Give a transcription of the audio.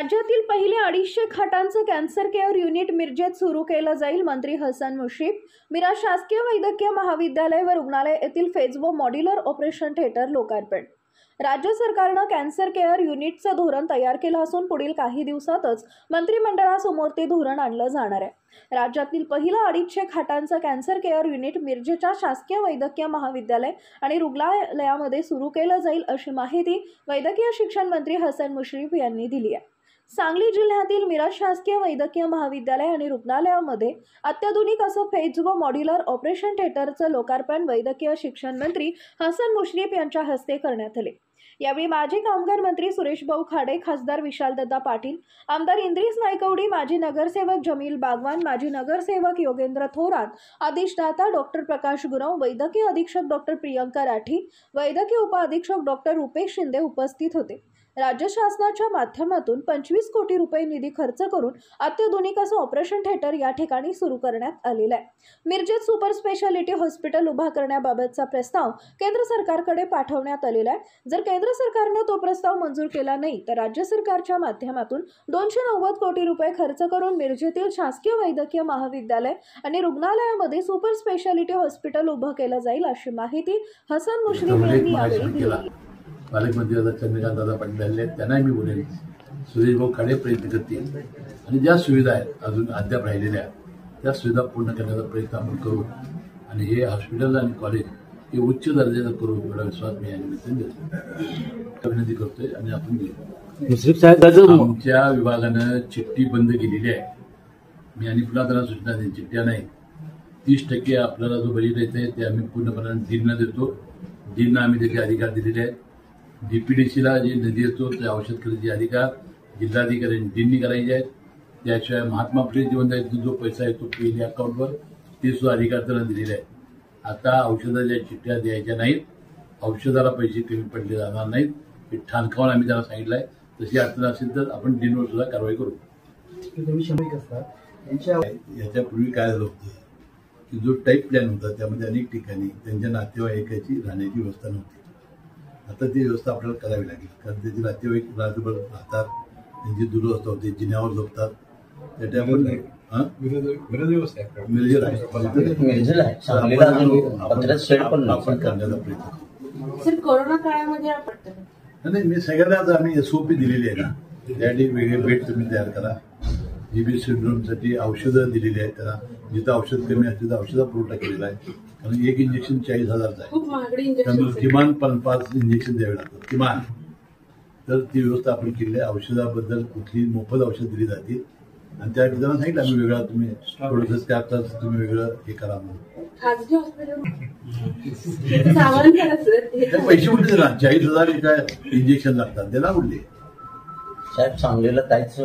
राज्यातील पहिले 250 खाटांचं कॅन्सर केअर युनिट मिरजेत सुरू केलं जाईल. मंत्री हसन मुश्रीफ. मिराज शासकीय वैद्यकीय महाविद्यालय व रुग्णालय येथील फेज व मॉड्युलर ऑपरेशन थिएटर लोकार्पण. राज्य सरकारनं कॅन्सर केअर युनिटचं धोरण तयार केलं असून पुढील काही दिवसातच मंत्रिमंडळासमोर ते धोरण आणलं जाणार आहे. राज्यातील पहिलं 250 खाटांचं कॅन्सर केअर युनिट मिरजेच्या शासकीय वैद्यकीय महाविद्यालय आणि रुग्णालयामध्ये सुरू केलं जाईल, अशी माहिती वैद्यकीय शिक्षण मंत्री हसन मुश्रीफ यांनी दिली आहे. सांगली जिल्ह्यातील मिराज शासकीय वैद्यकीय महाविद्यालय आणि रुग्णालयामध्ये अत्याधुनिक असं फेज व मॉड्युलर ऑपरेशन थिएटरचं लोकार्पण वैद्यकीय शिक्षण मंत्री हसन मुश्रीफ यांच्या हस्ते करण्यात आले. यावेळी माजी कामगार मंत्री सुरेशभाऊ खाडे, खासदार विशालदादा पाटील, आमदार इंद्रिस नायकवडी, माजी नगरसेवक जमील बागवान, माजी नगरसेवक योगेंद्र थोरात, अधिष्ठाता डॉक्टर प्रकाश गुरव, वैद्यकीय अधीक्षक डॉक्टर प्रियंका राठी, वैद्यकीय उपअधीक्षक डॉक्टर रुपेश शिंदे उपस्थित होते. राज्य शासनाच्या माध्यमातून 25 कोटी रुपये निधी खर्च करून अत्याधुनिक असं ऑपरेशन थिएटर या ठिकाणी सुरू करण्यात आलेलं आहे. मिरजेत सुपर स्पेशालिटी हॉस्पिटल उभा करण्याबाबतचा प्रस्ताव केंद्र सरकारकडे पाठवण्यात आलेला आहे. जर केंद्र सरकारने तो प्रस्ताव मंजूर केला नाही तर राज्य सरकारच्या माध्यमातून 290 कोटी रुपये खर्च करून मिरजेतील शासकीय वैद्यकीय महाविद्यालय आणि रुग्णालयामध्ये सुपर स्पेशालिटी हॉस्पिटल उभं केलं जाईल, अशी माहिती हसन मुश्रीफ यांनी यावेळी दिली. पालकमंत्री चंद्रकांत दादा पाटील आहेत, त्यांनाही मी बोलेन. सुरेशभाऊ खाडे प्रयत्न करतील आणि ज्या सुविधा आहेत अजून अद्याप राहिलेल्या त्या सुविधा पूर्ण करण्याचा प्रयत्न आपण करू आणि हे हॉस्पिटल आणि कॉलेज हे उच्च दर्जाचं करू, एवढा विश्वास मी या निमित्ताने देतो, विनंती करतोय. आणि आपण मुश्रीफ साहेब, आमच्या विभागानं चिठ्ठी बंद केलेली आहे. मी आणि पुन्हा त्यांना सूचना देईन, चिठ्ठ्या नाही. 30% आपल्याला जो बजेट येते ते आम्ही पूर्णपणे डीनला देतो. डीनना आम्ही त्याचे अधिकार दिलेले आहेत. डीपीडीसीला जे निधी येतो ते औषध खरेदीचे अधिकार जिल्हाधिकाऱ्यांनी डीननी करायचे आहेत. त्याशिवाय महात्मा फुले जीवन दायित्व जो पैसा येतो पीएल अकाउंटवर ते सुद्धा अधिकार त्यांना दिलेले आहेत. आता औषधाच्या चिठ्ठ्या द्यायच्या नाहीत, औषधाला पैसे कमी पडले जाणार नाहीत, हे ठाणकावून आम्ही त्यांना सांगितलं आहे. तशी अडचण असेल तर आपण डीनवर सुद्धा कारवाई करू. याच्यापूर्वी काय झालं होतं की जो टाईप प्लॅन होता त्यामध्ये अनेक ठिकाणी त्यांच्या नातेवाईकाची राहण्याची व्यवस्था नव्हती. आता ती व्यवस्था आपल्याला करावी लागेल, कारण त्याचे नातेवाईक रात्रभर राहतात, त्यांची दुरवस्था होते, जिन्यावर झोपतात. त्याच्यामुळे आपण करण्याचा प्रयत्न कोरोना काळामध्ये नाही. मी सगळ्यांनाच आम्ही SOP दिलेली आहे ना, त्यासाठी वेगळे बेड तुम्ही तयार करा. जीबी सिंड्रोमसाठी औषधं दिलेली आहेत त्यांना, जिथं औषध कमी असते तिथं औषधा पुरवठा केलेला आहे. कारण एक इंजेक्शन 40,000चं आहे, त्यामुळे किमान 5 इंजेक्शन द्यावे लागतात किमान. तर ती व्यवस्था आपण केली आहे. औषधाबद्दल कुठली मोफत औषध दिली जातील आणि त्या त्यांना सांगितलं आम्ही वेगळा तुम्ही थोडंसं त्यातच तुम्ही वेगळं हे करा म्हणून. पैसे कुठे देणार? 40,000 काय इंजेक्शन लागतात, त्याला उडले साहेब सांगलेलं काहीच